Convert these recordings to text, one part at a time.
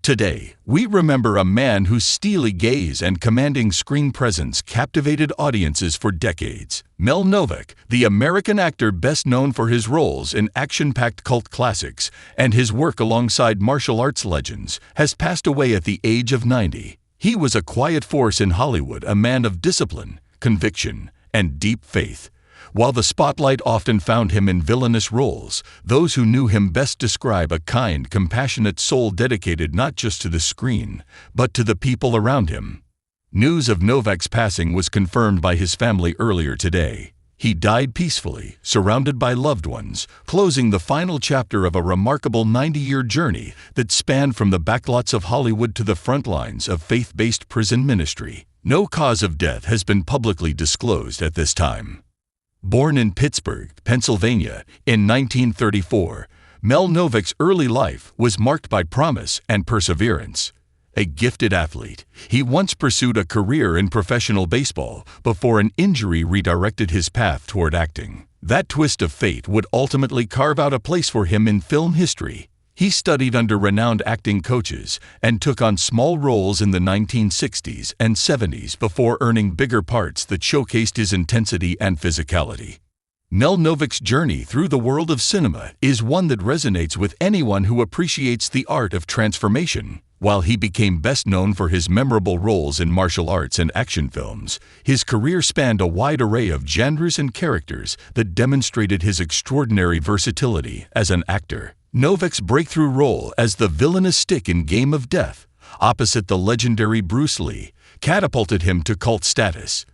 Today, we remember a man whose steely gaze and commanding screen presence captivated audiences for decades. Mel Novak, the American actor best known for his roles in action-packed cult classics and his work alongside martial arts legends, has passed away at the age of 90. He was a quiet force in Hollywood, a man of discipline, conviction, and deep faith. While the spotlight often found him in villainous roles, those who knew him best describe a kind, compassionate soul dedicated not just to the screen, but to the people around him. News of Novak's passing was confirmed by his family earlier today. He died peacefully, surrounded by loved ones, closing the final chapter of a remarkable 90-year journey that spanned from the backlots of Hollywood to the front lines of faith-based prison ministry. No cause of death has been publicly disclosed at this time. Born in Pittsburgh, Pennsylvania, in 1934, Mel Novak's early life was marked by promise and perseverance. A gifted athlete, he once pursued a career in professional baseball before an injury redirected his path toward acting. That twist of fate would ultimately carve out a place for him in film history. He studied under renowned acting coaches and took on small roles in the 1960s and 70s before earning bigger parts that showcased his intensity and physicality. Mel Novak's journey through the world of cinema is one that resonates with anyone who appreciates the art of transformation. While he became best known for his memorable roles in martial arts and action films, his career spanned a wide array of genres and characters that demonstrated his extraordinary versatility as an actor. Novak's breakthrough role as the villainous Stick in Game of Death, opposite the legendary Bruce Lee, catapulted him to cult status.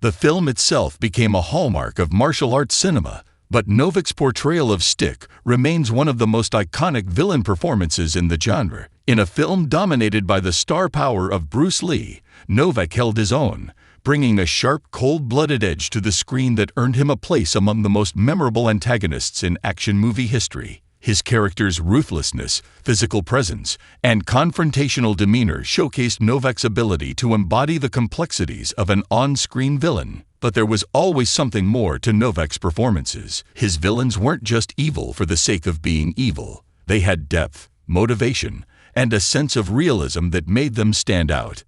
The film itself became a hallmark of martial arts cinema, but Novak's portrayal of Stick remains one of the most iconic villain performances in the genre. In a film dominated by the star power of Bruce Lee, Novak held his own, bringing a sharp, cold-blooded edge to the screen that earned him a place among the most memorable antagonists in action movie history. His character's ruthlessness, physical presence, and confrontational demeanor showcased Novak's ability to embody the complexities of an on-screen villain. But there was always something more to Novak's performances. His villains weren't just evil for the sake of being evil. They had depth, motivation, and a sense of realism that made them stand out.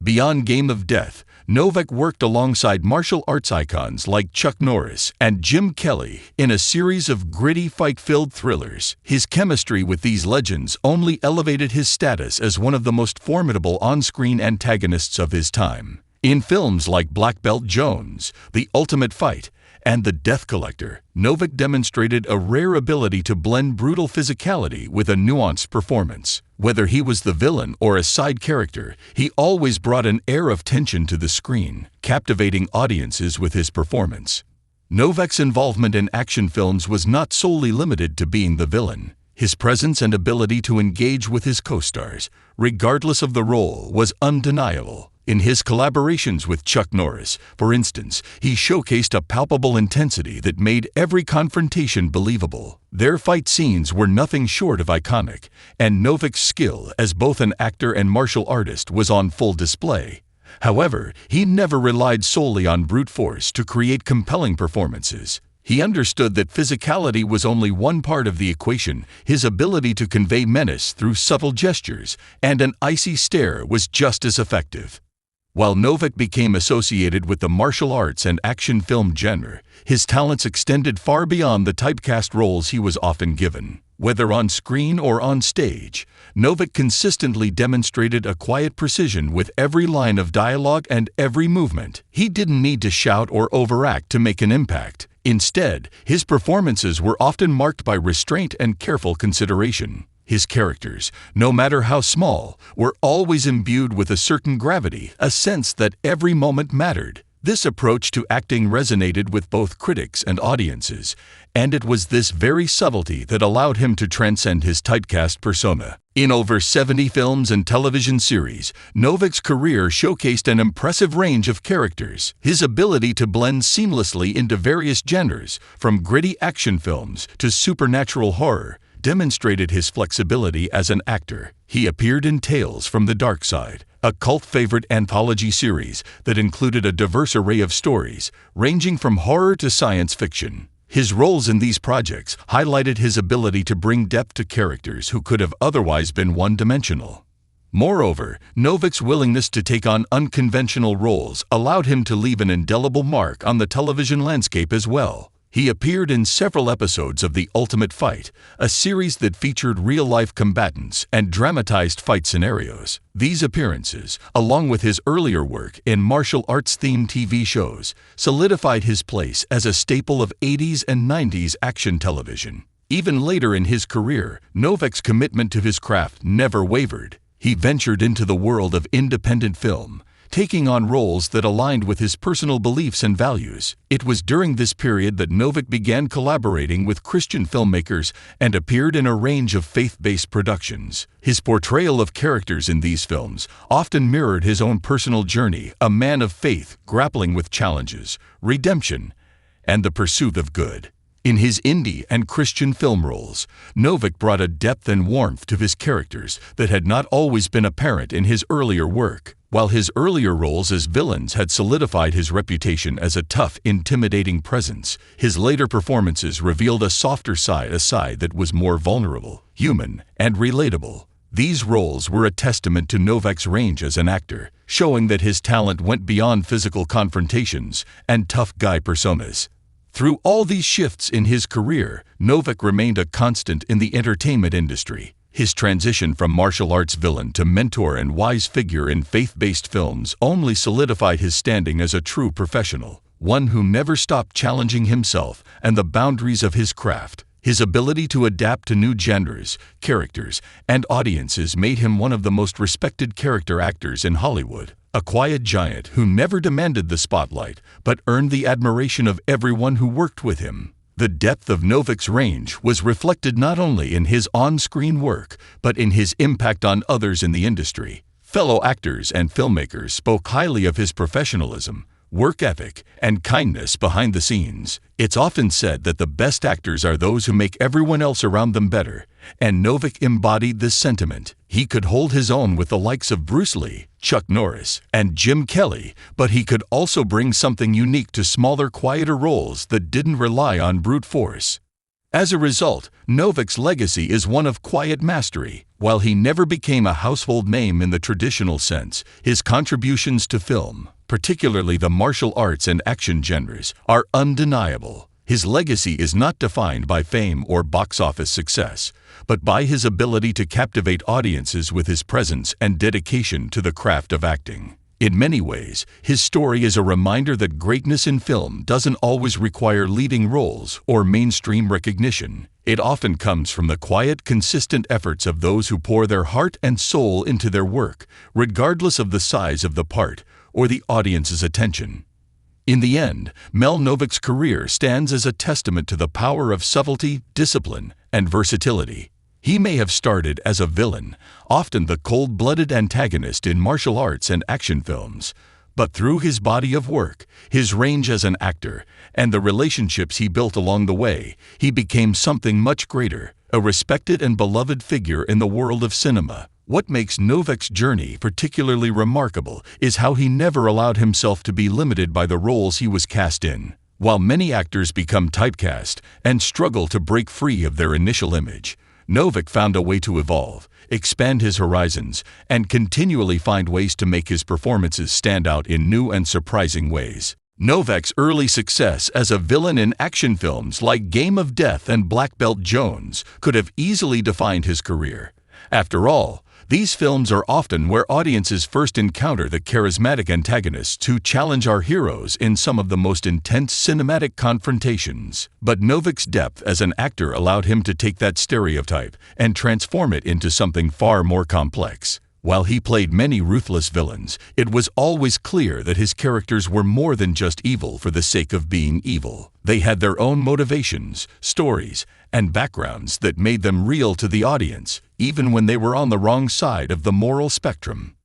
Beyond Game of Death, Novak worked alongside martial arts icons like Chuck Norris and Jim Kelly in a series of gritty, fight-filled thrillers. His chemistry with these legends only elevated his status as one of the most formidable on-screen antagonists of his time. In films like Black Belt Jones, The Ultimate Fight, and The Death Collector, Novak demonstrated a rare ability to blend brutal physicality with a nuanced performance. Whether he was the villain or a side character, he always brought an air of tension to the screen, captivating audiences with his performance. Novak's involvement in action films was not solely limited to being the villain. His presence and ability to engage with his co-stars, regardless of the role, was undeniable. In his collaborations with Chuck Norris, for instance, he showcased a palpable intensity that made every confrontation believable. Their fight scenes were nothing short of iconic, and Novak's skill as both an actor and martial artist was on full display. However, he never relied solely on brute force to create compelling performances. He understood that physicality was only one part of the equation. His ability to convey menace through subtle gestures and an icy stare was just as effective. While Novak became associated with the martial arts and action film genre, his talents extended far beyond the typecast roles he was often given. Whether on screen or on stage, Novak consistently demonstrated a quiet precision with every line of dialogue and every movement. He didn't need to shout or overact to make an impact. Instead, his performances were often marked by restraint and careful consideration. His characters, no matter how small, were always imbued with a certain gravity, a sense that every moment mattered. This approach to acting resonated with both critics and audiences, and it was this very subtlety that allowed him to transcend his typecast persona. In over 70 films and television series, Novak's career showcased an impressive range of characters. His ability to blend seamlessly into various genres, from gritty action films to supernatural horror, demonstrated his flexibility as an actor. He appeared in Tales from the Dark Side, a cult-favorite anthology series that included a diverse array of stories, ranging from horror to science fiction. His roles in these projects highlighted his ability to bring depth to characters who could have otherwise been one-dimensional. Moreover, Novak's willingness to take on unconventional roles allowed him to leave an indelible mark on the television landscape as well. He appeared in several episodes of The Ultimate Fight, a series that featured real-life combatants and dramatized fight scenarios. These appearances, along with his earlier work in martial arts-themed TV shows, solidified his place as a staple of 80s and 90s action television. Even later in his career, Novak's commitment to his craft never wavered. He ventured into the world of independent film, taking on roles that aligned with his personal beliefs and values. It was during this period that Novak began collaborating with Christian filmmakers and appeared in a range of faith-based productions. His portrayal of characters in these films often mirrored his own personal journey, a man of faith grappling with challenges, redemption, and the pursuit of good. In his indie and Christian film roles, Novak brought a depth and warmth to his characters that had not always been apparent in his earlier work. While his earlier roles as villains had solidified his reputation as a tough, intimidating presence, his later performances revealed a softer side, a side that was more vulnerable, human, and relatable. These roles were a testament to Novak's range as an actor, showing that his talent went beyond physical confrontations and tough guy personas. Through all these shifts in his career, Novak remained a constant in the entertainment industry. His transition from martial arts villain to mentor and wise figure in faith-based films only solidified his standing as a true professional, one who never stopped challenging himself and the boundaries of his craft. His ability to adapt to new genres, characters, and audiences made him one of the most respected character actors in Hollywood. A quiet giant who never demanded the spotlight, but earned the admiration of everyone who worked with him. The depth of Novak's range was reflected not only in his on-screen work, but in his impact on others in the industry. Fellow actors and filmmakers spoke highly of his professionalism, work ethic, and kindness behind the scenes. It's often said that the best actors are those who make everyone else around them better, and Novak embodied this sentiment. He could hold his own with the likes of Bruce Lee, Chuck Norris, and Jim Kelly, but he could also bring something unique to smaller, quieter roles that didn't rely on brute force. As a result, Novak's legacy is one of quiet mastery. While he never became a household name in the traditional sense, his contributions to film, particularly the martial arts and action genres, are undeniable. His legacy is not defined by fame or box office success, but by his ability to captivate audiences with his presence and dedication to the craft of acting. In many ways, his story is a reminder that greatness in film doesn't always require leading roles or mainstream recognition. It often comes from the quiet, consistent efforts of those who pour their heart and soul into their work, regardless of the size of the part or the audience's attention. In the end, Mel Novak's career stands as a testament to the power of subtlety, discipline, and versatility. He may have started as a villain, often the cold-blooded antagonist in martial arts and action films, but through his body of work, his range as an actor, and the relationships he built along the way, he became something much greater, a respected and beloved figure in the world of cinema. What makes Novak's journey particularly remarkable is how he never allowed himself to be limited by the roles he was cast in. While many actors become typecast and struggle to break free of their initial image, Novak found a way to evolve, expand his horizons, and continually find ways to make his performances stand out in new and surprising ways. Novak's early success as a villain in action films like Game of Death and Black Belt Jones could have easily defined his career. After all, these films are often where audiences first encounter the charismatic antagonists who challenge our heroes in some of the most intense cinematic confrontations. But Novak's depth as an actor allowed him to take that stereotype and transform it into something far more complex. While he played many ruthless villains, it was always clear that his characters were more than just evil for the sake of being evil. They had their own motivations, stories, and backgrounds that made them real to the audience, even when they were on the wrong side of the moral spectrum.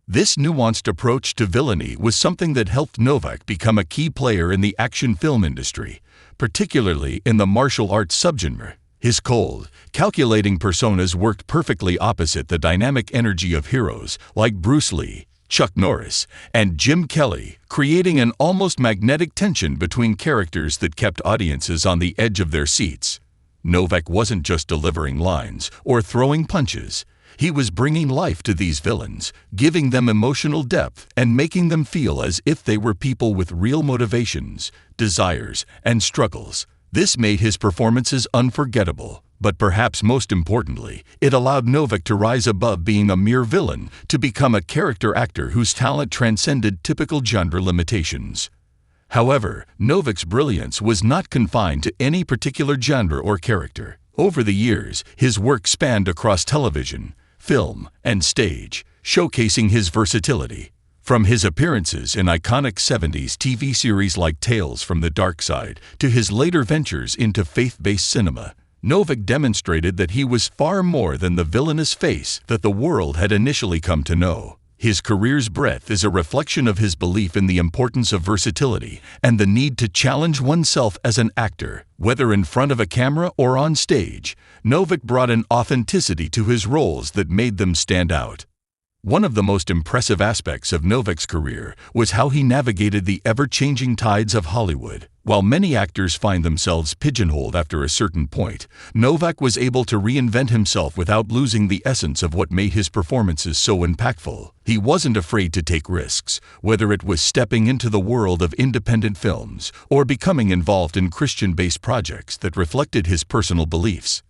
This nuanced approach to villainy was something that helped Novak become a key player in the action film industry, particularly in the martial arts subgenre. His cold, calculating personas worked perfectly opposite the dynamic energy of heroes like Bruce Lee, Chuck Norris, and Jim Kelly, creating an almost magnetic tension between characters that kept audiences on the edge of their seats. Novak wasn't just delivering lines or throwing punches. He was bringing life to these villains, giving them emotional depth and making them feel as if they were people with real motivations, desires, and struggles. This made his performances unforgettable. But perhaps most importantly, it allowed Novak to rise above being a mere villain to become a character actor whose talent transcended typical genre limitations. However, Novak's brilliance was not confined to any particular genre or character. Over the years, his work spanned across television, film, and stage, showcasing his versatility. From his appearances in iconic 70s TV series like Tales from the Dark Side to his later ventures into faith-based cinema, Novak demonstrated that he was far more than the villainous face that the world had initially come to know. His career's breadth is a reflection of his belief in the importance of versatility and the need to challenge oneself as an actor. Whether in front of a camera or on stage, Novak brought an authenticity to his roles that made them stand out. One of the most impressive aspects of Novak's career was how he navigated the ever-changing tides of Hollywood. While many actors find themselves pigeonholed after a certain point, Novak was able to reinvent himself without losing the essence of what made his performances so impactful. He wasn't afraid to take risks, whether it was stepping into the world of independent films or becoming involved in Christian-based projects that reflected his personal beliefs.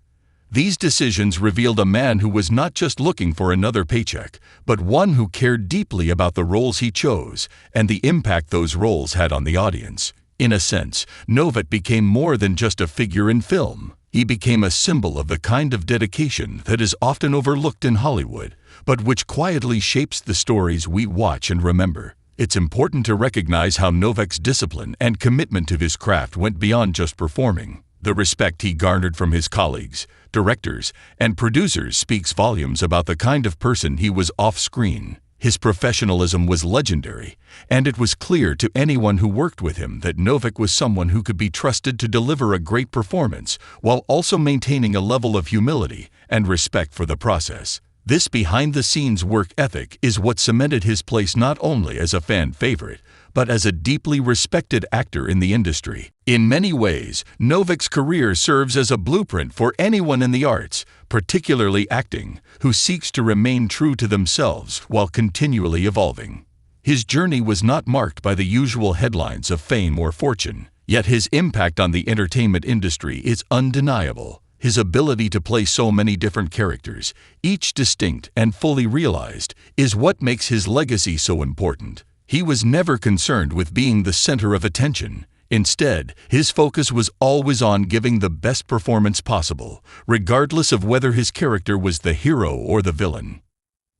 These decisions revealed a man who was not just looking for another paycheck, but one who cared deeply about the roles he chose and the impact those roles had on the audience. In a sense, Novak became more than just a figure in film. He became a symbol of the kind of dedication that is often overlooked in Hollywood, but which quietly shapes the stories we watch and remember. It's important to recognize how Novak's discipline and commitment to his craft went beyond just performing. The respect he garnered from his colleagues, directors, and producers speaks volumes about the kind of person he was off-screen. His professionalism was legendary, and it was clear to anyone who worked with him that Novak was someone who could be trusted to deliver a great performance while also maintaining a level of humility and respect for the process. This behind-the-scenes work ethic is what cemented his place not only as a fan favorite, but as a deeply respected actor in the industry. In many ways, Novak's career serves as a blueprint for anyone in the arts, particularly acting, who seeks to remain true to themselves while continually evolving. His journey was not marked by the usual headlines of fame or fortune, yet his impact on the entertainment industry is undeniable. His ability to play so many different characters, each distinct and fully realized, is what makes his legacy so important. He was never concerned with being the center of attention. Instead, his focus was always on giving the best performance possible, regardless of whether his character was the hero or the villain.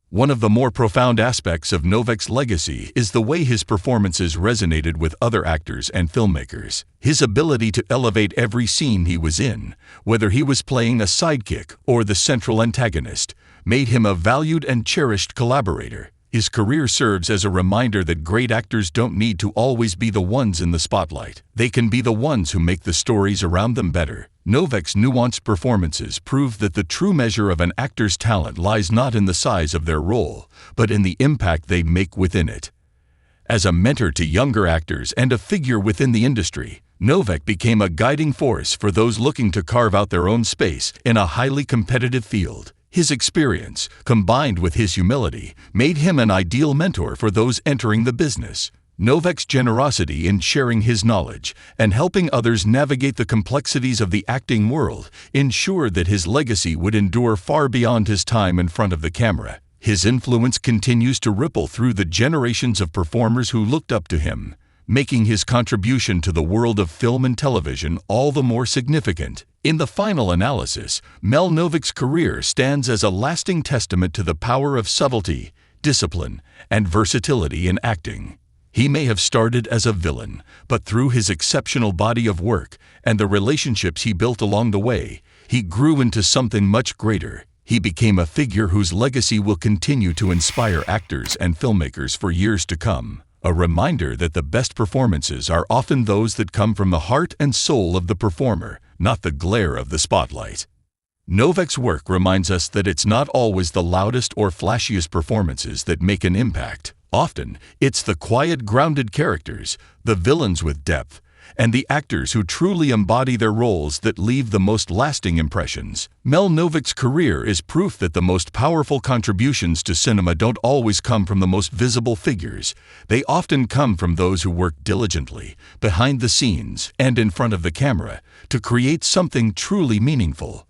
One of the more profound aspects of Novak's legacy is the way his performances resonated with other actors and filmmakers. His ability to elevate every scene he was in, whether he was playing a sidekick or the central antagonist, made him a valued and cherished collaborator. His career serves as a reminder that great actors don't need to always be the ones in the spotlight. They can be the ones who make the stories around them better. Novak's nuanced performances prove that the true measure of an actor's talent lies not in the size of their role, but in the impact they make within it. As a mentor to younger actors and a figure within the industry, Novak became a guiding force for those looking to carve out their own space in a highly competitive field. His experience, combined with his humility, made him an ideal mentor for those entering the business. Novak's generosity in sharing his knowledge and helping others navigate the complexities of the acting world ensured that his legacy would endure far beyond his time in front of the camera. His influence continues to ripple through the generations of performers who looked up to him, making his contribution to the world of film and television all the more significant. In the final analysis, Mel Novak's career stands as a lasting testament to the power of subtlety, discipline, and versatility in acting. He may have started as a villain, but through his exceptional body of work and the relationships he built along the way, he grew into something much greater. He became a figure whose legacy will continue to inspire actors and filmmakers for years to come. A reminder that the best performances are often those that come from the heart and soul of the performer, not the glare of the spotlight. Novak's work reminds us that it's not always the loudest or flashiest performances that make an impact. Often, it's the quiet, grounded characters, the villains with depth, and the actors who truly embody their roles that leave the most lasting impressions. Mel Novak's career is proof that the most powerful contributions to cinema don't always come from the most visible figures. They often come from those who work diligently, behind the scenes and in front of the camera, to create something truly meaningful.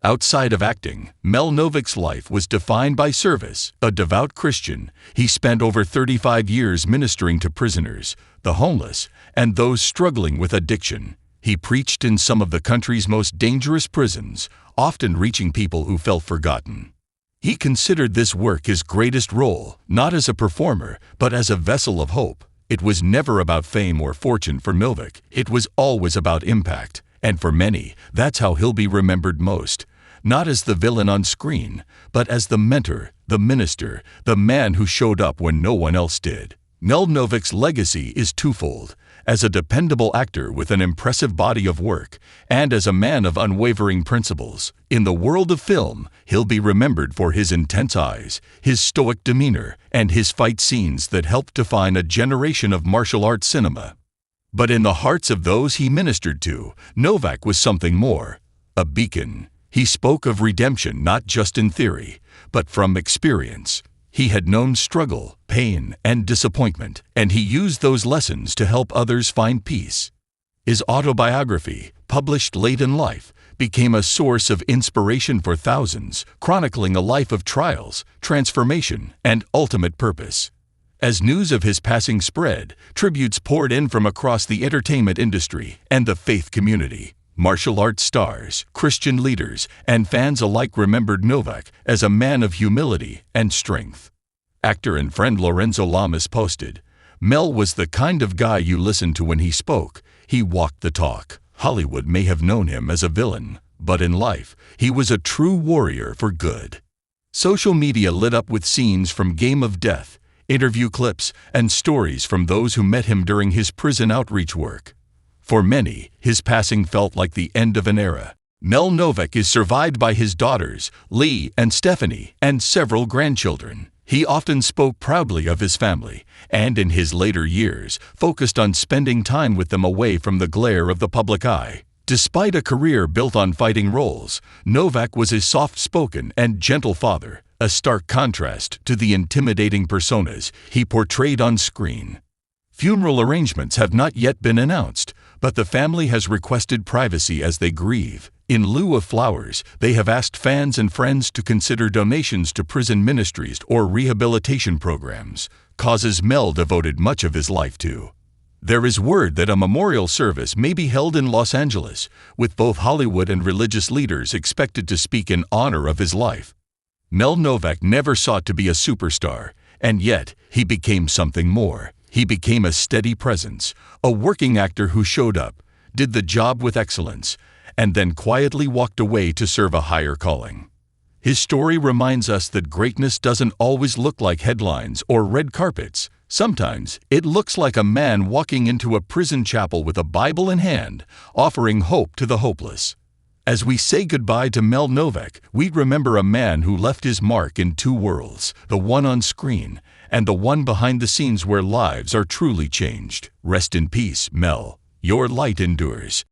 Outside of acting, Mel Novak's life was defined by service. A devout Christian, he spent over 35 years ministering to prisoners, the homeless, and those struggling with addiction. He preached in some of the country's most dangerous prisons, often reaching people who felt forgotten. He considered this work his greatest role, not as a performer, but as a vessel of hope. It was never about fame or fortune for Novak. It was always about impact. And for many, that's how he'll be remembered most. Not as the villain on screen, but as the mentor, the minister, the man who showed up when no one else did. Mel Novak's legacy is twofold: as a dependable actor with an impressive body of work, and as a man of unwavering principles. In the world of film, he'll be remembered for his intense eyes, his stoic demeanor, and his fight scenes that helped define a generation of martial arts cinema. But in the hearts of those he ministered to, Novak was something more: a beacon. He spoke of redemption not just in theory, but from experience. He had known struggle, pain, and disappointment, and he used those lessons to help others find peace. His autobiography, published late in life, became a source of inspiration for thousands, chronicling a life of trials, transformation, and ultimate purpose. As news of his passing spread, tributes poured in from across the entertainment industry and the faith community. Martial arts stars, Christian leaders, and fans alike remembered Novak as a man of humility and strength. Actor and friend Lorenzo Lamas posted, "Mel was the kind of guy you listened to when he spoke. He walked the talk. Hollywood may have known him as a villain, but in life, he was a true warrior for good." Social media lit up with scenes from Game of Death, interview clips, and stories from those who met him during his prison outreach work. For many, his passing felt like the end of an era. Mel Novak is survived by his daughters, Lee and Stephanie, and several grandchildren. He often spoke proudly of his family, and in his later years, focused on spending time with them away from the glare of the public eye. Despite a career built on fighting roles, Novak was a soft-spoken and gentle father, a stark contrast to the intimidating personas he portrayed on screen. Funeral arrangements have not yet been announced, but the family has requested privacy as they grieve. In lieu of flowers, they have asked fans and friends to consider donations to prison ministries or rehabilitation programs, causes Mel devoted much of his life to. There is word that a memorial service may be held in Los Angeles, with both Hollywood and religious leaders expected to speak in honor of his life. Mel Novak never sought to be a superstar, and yet he became something more. He became a steady presence, a working actor who showed up, did the job with excellence, and then quietly walked away to serve a higher calling. His story reminds us that greatness doesn't always look like headlines or red carpets. Sometimes it looks like a man walking into a prison chapel with a Bible in hand, offering hope to the hopeless. As we say goodbye to Mel Novak, we remember a man who left his mark in two worlds, the one on screen and the one behind the scenes where lives are truly changed. Rest in peace, Mel. Your light endures.